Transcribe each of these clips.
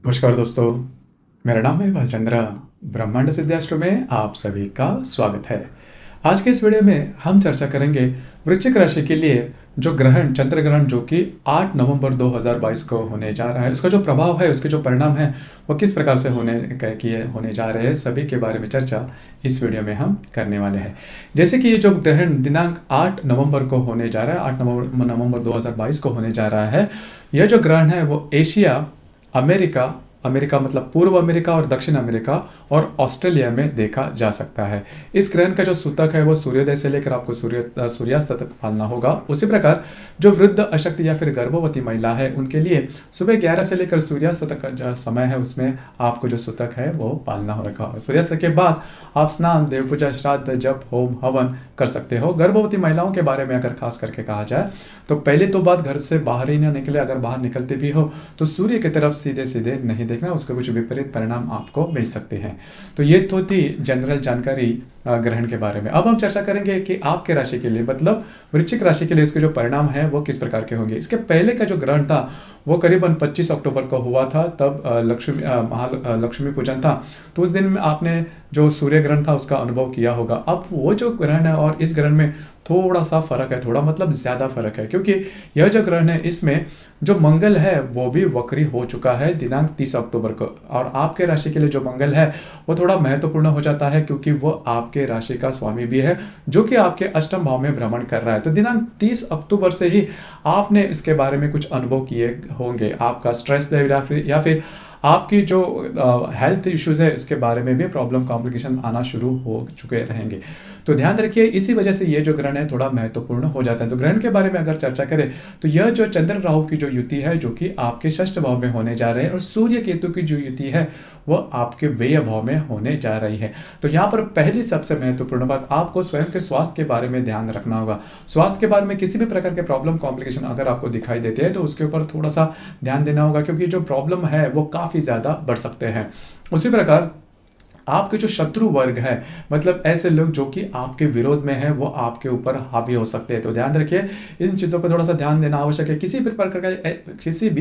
नमस्कार दोस्तों, मेरा नाम है भालचंद्र। ब्रह्मांड सिद्धाश्रम में आप सभी का स्वागत है। आज के इस वीडियो में हम चर्चा करेंगे वृश्चिक राशि के लिए जो ग्रहण, चंद्र ग्रहण जो कि 8 नवंबर 2022 को होने जा रहा है, उसका जो प्रभाव है, उसके जो परिणाम है, वो किस प्रकार से होने जा रहे हैं, सभी के बारे में चर्चा इस वीडियो में हम करने वाले हैं। जैसे कि ये जो ग्रहण दिनांक 8 नवंबर को होने जा रहा है, 8 नवंबर 2022 को होने जा रहा है, यह जो ग्रहण है वो एशिया, अमेरिका, अमेरिका मतलब पूर्व अमेरिका और दक्षिण अमेरिका और ऑस्ट्रेलिया में देखा जा सकता है। इस ग्रहण का जो सूतक है वो सूर्योदय से लेकर आपको सूर्यास्त तक पालना होगा। उसी प्रकार जो वृद्ध, अशक्त या फिर गर्भवती महिला है उनके लिए सुबह 11 से लेकर सूर्यास्त तक का जो समय है उसमें आपको जो सूतक है वो पालना हो रखा होगा। सूर्यास्त के बाद आप स्नान, देव पूजा, श्राद्ध, जप, होम, हवन कर सकते हो। गर्भवती महिलाओं के बारे में अगर खास करके कहा जाए तो पहले तो बात घर से बाहर ही ना निकले। अगर बाहर निकलते भी हो तो सूर्य की तरफ सीधे सीधे नहीं देखना, उसके कुछ विपरीत परिणाम आपको मिल सकते हैं। तो ये तो थी जनरल जानकारी ग्रहण के बारे में। अब हम चर्चा करेंगे कि आपके राशि के लिए, मतलब वृश्चिक राशि के लिए इसके जो परिणाम है वो किस प्रकार के होंगे। इसके पहले का जो ग्रहण था वो करीबन 25 अक्टूबर को हुआ था। तब लक्ष्मी पूजन था, तो उस दिन में आपने जो सूर्य ग्रहण था उसका अनुभव किया होगा। अब वो जो ग्रहण है और इस ग्रहण में थोड़ा सा फर्क है, थोड़ा मतलब ज़्यादा फर्क है, क्योंकि यह जो ग्रहण है इसमें जो मंगल है वो भी वक्री हो चुका है दिनांक 30 अक्टूबर को। और आपके राशि के लिए जो मंगल है वो थोड़ा महत्वपूर्ण हो जाता है, क्योंकि वो आपके राशि का स्वामी भी है जो कि आपके अष्टम भाव में भ्रमण कर रहा है। तो दिनांक 30 अक्टूबर से ही आपने इसके बारे में कुछ अनुभव किए होंगे। आपका स्ट्रेस या फिर आपकी जो हेल्थ इश्यूज है इसके बारे में भी प्रॉब्लम, कॉम्प्लिकेशन आना शुरू हो चुके रहेंगे। तो ध्यान रखिए, इसी वजह से ये जो ग्रहण है थोड़ा महत्वपूर्ण हो जाता है। तो ग्रहण के बारे में अगर चर्चा करें तो यह जो चंद्र राहु की जो युति है जो कि आपके षष्ठ भाव में होने जा रहे हैं, और सूर्य केतु की जो युति है वो आपके व्यय भाव में होने जा रही है। तो यहाँ पर पहली सबसे महत्वपूर्ण बात, आपको स्वयं के स्वास्थ्य के बारे में ध्यान रखना होगा। स्वास्थ्य के बारे में किसी भी प्रकार के प्रॉब्लम, कॉम्प्लिकेशन अगर आपको दिखाई देते हैं तो उसके ऊपर थोड़ा सा ध्यान देना होगा, क्योंकि जो प्रॉब्लम है वो काफ़ी ज़्यादा बढ़ सकते हैं। उसी प्रकार आपके जो शत्रु वर्ग है, मतलब ऐसे लोग जो कि आपके विरोध में है, वो आपके ऊपर हावी हो सकते हैं। तो ध्यान रखिए, इन चीज़ों पर थोड़ा सा ध्यान देना आवश्यक है। किसी भी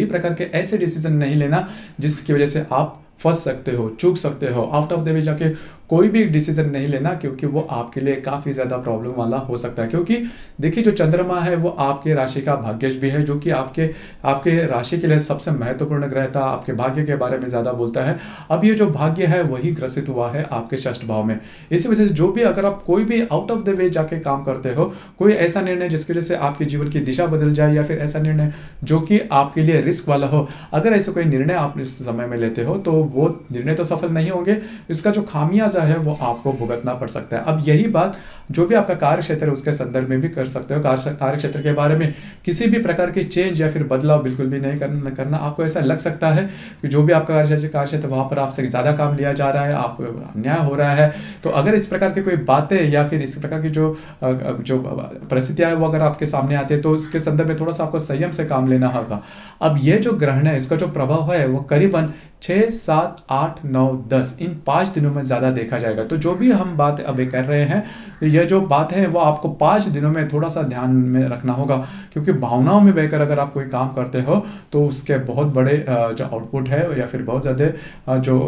प्रकार के ऐसे डिसीजन नहीं लेना जिसकी वजह से आप फंस सकते हो, चूक सकते हो। आउट ऑफ द वे जाके कोई भी डिसीजन नहीं लेना, क्योंकि वो आपके लिए काफ़ी ज़्यादा प्रॉब्लम वाला हो सकता है। क्योंकि देखिए, जो चंद्रमा है वो आपके राशि का भाग्यश भी है, जो कि आपके आपके राशि के लिए सबसे महत्वपूर्ण ग्रह था, आपके भाग्य के बारे में ज़्यादा बोलता है। अब ये जो भाग्य है वही ग्रसित हुआ है आपके षष्ठ भाव में। इसी वजह से जो भी, अगर आप कोई भी आउट ऑफ द वे जाके काम करते हो, कोई ऐसा निर्णय जिसकी वजह से आपके जीवन की दिशा बदल जाए, या फिर ऐसा निर्णय जो कि आपके लिए रिस्क वाला हो, अगर ऐसा कोई निर्णय आप इस समय में लेते हो तो वो निर्णय तो सफल नहीं होंगे। इसका जो खामियाजा है वो आपको भुगतना पड़ सकता है। अब यही बात जो भी आपका कार्य क्षेत्र है उसके संदर्भ में भी कर सकते हो। कार्य क्षेत्र के बारे में किसी भी प्रकार के चेंज या फिर बदलाव बिल्कुल भी नहीं करना। आपको ऐसा लग सकता है कि जो भी आपका कार्य क्षेत्र वहां पर आपसे ज़्यादा काम लिया जा रहा है, आप अन्याय हो रहा है। तो अगर इस प्रकार की कोई बातें या फिर इस प्रकार की जो परिस्थितियां है वो अगर आपके सामने आती है तो उसके संदर्भ में थोड़ा सा आपको संयम से काम लेना होगा। अब ये जो ग्रहण है इसका जो प्रभाव है वो करीबन 6, 7, 8, 9, 10 इन 5 दिनों में ज़्यादा देखा जाएगा। तो जो भी हम बात अभी कर रहे हैं, यह जो बात है वो आपको 5 दिनों में थोड़ा सा ध्यान में रखना होगा, क्योंकि भावनाओं में बहकर अगर आप कोई काम करते हो तो उसके बहुत बड़े जो आउटपुट है या फिर बहुत ज़्यादा जो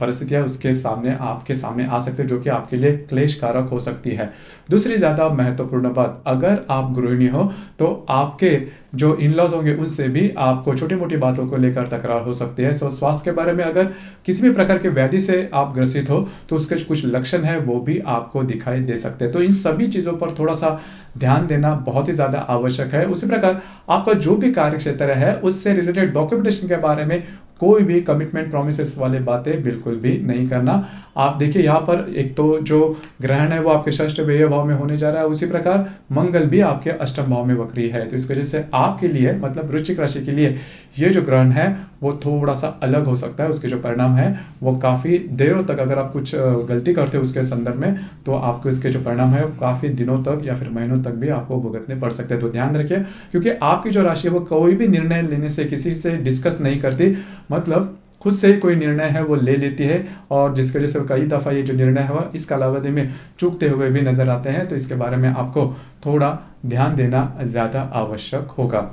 परिस्थितियाँ उसके सामने आपके सामने आ सकते हैं, जो कि आपके लिए क्लेश कारक हो सकती है। दूसरी ज़्यादा महत्वपूर्ण बात, अगर आप गृहिणी हो तो आपके जो इन लॉज होंगे उनसे भी आपको छोटी मोटी बातों को लेकर तकरार हो सकती है। सो स्वास्थ्य के बारे में अगर किसी भी प्रकार के व्याधि से आप ग्रसित हो तो उसके कुछ लक्षण है वो भी आपको दिखाई दे सकते हैं। तो इन सभी चीज़ों पर थोड़ा सा ध्यान देना बहुत ही ज़्यादा आवश्यक है। उसी प्रकार आपका जो भी कार्य क्षेत्र है उससे रिलेटेड डॉक्यूमेंटेशन के बारे में कोई भी कमिटमेंट, प्रोमिसेस वाली बातें बिल्कुल भी नहीं करना। आप देखिए, यहाँ पर एक तो जो ग्रहण है वो आपके षष्ठ व्यय भाव में होने जा रहा है, उसी प्रकार मंगल भी आपके अष्टम भाव में वक्री है। तो इस वजह से आपके लिए, मतलब वृश्चिक राशि के लिए ये जो ग्रहण है वो थोड़ा सा अलग हो सकता है। उसके जो परिणाम है वो काफ़ी देरों तक, अगर आप कुछ गलती करते हो उसके संदर्भ में, तो आपको इसके जो परिणाम है काफ़ी दिनों तक या फिर महीनों तक भी आपको भुगतने पड़ सकते हैं। तो ध्यान रखिए, क्योंकि आपकी जो राशि है वो कोई भी निर्णय लेने से किसी से डिस्कस नहीं करती, मतलब खुद से ही कोई निर्णय है वो ले लेती है, और जिसकी वजह से कई दफ़ा ये जो निर्णय हुआ इस कालावधि में चूकते हुए भी नजर आते हैं। तो इसके बारे में आपको थोड़ा ध्यान देना ज़्यादा आवश्यक होगा।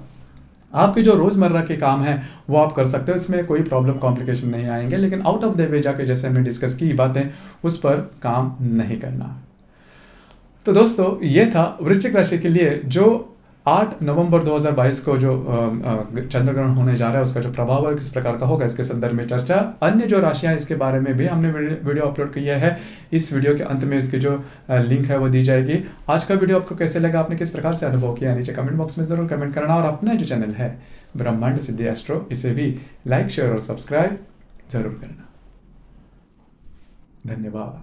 आपके जो रोज़मर्रा के काम हैं वो आप कर सकते हो, इसमें कोई प्रॉब्लम कॉम्प्लिकेशन नहीं आएंगे, लेकिन आउट ऑफ द वे जाके जैसे हमने डिस्कस की बातें उस पर काम नहीं करना। तो दोस्तों ये था वृश्चिक राशि के लिए जो 8 नवंबर 2022 को जो चंद्र ग्रहण होने जा रहा है उसका जो प्रभाव है किस प्रकार का होगा इसके संदर्भ में चर्चा। अन्य जो राशियां इसके बारे में भी हमने वीडियो अपलोड किया है, इस वीडियो के अंत में इसकी जो लिंक है वो दी जाएगी। आज का वीडियो आपको कैसे लगा, आपने किस प्रकार से अनुभव किया, नीचे कमेंट बॉक्स में जरूर कमेंट करना, और अपना जो चैनल है ब्रह्मांड सिद्धि एस्ट्रो इसे भी लाइक शेयर और सब्सक्राइब जरूर करना। धन्यवाद।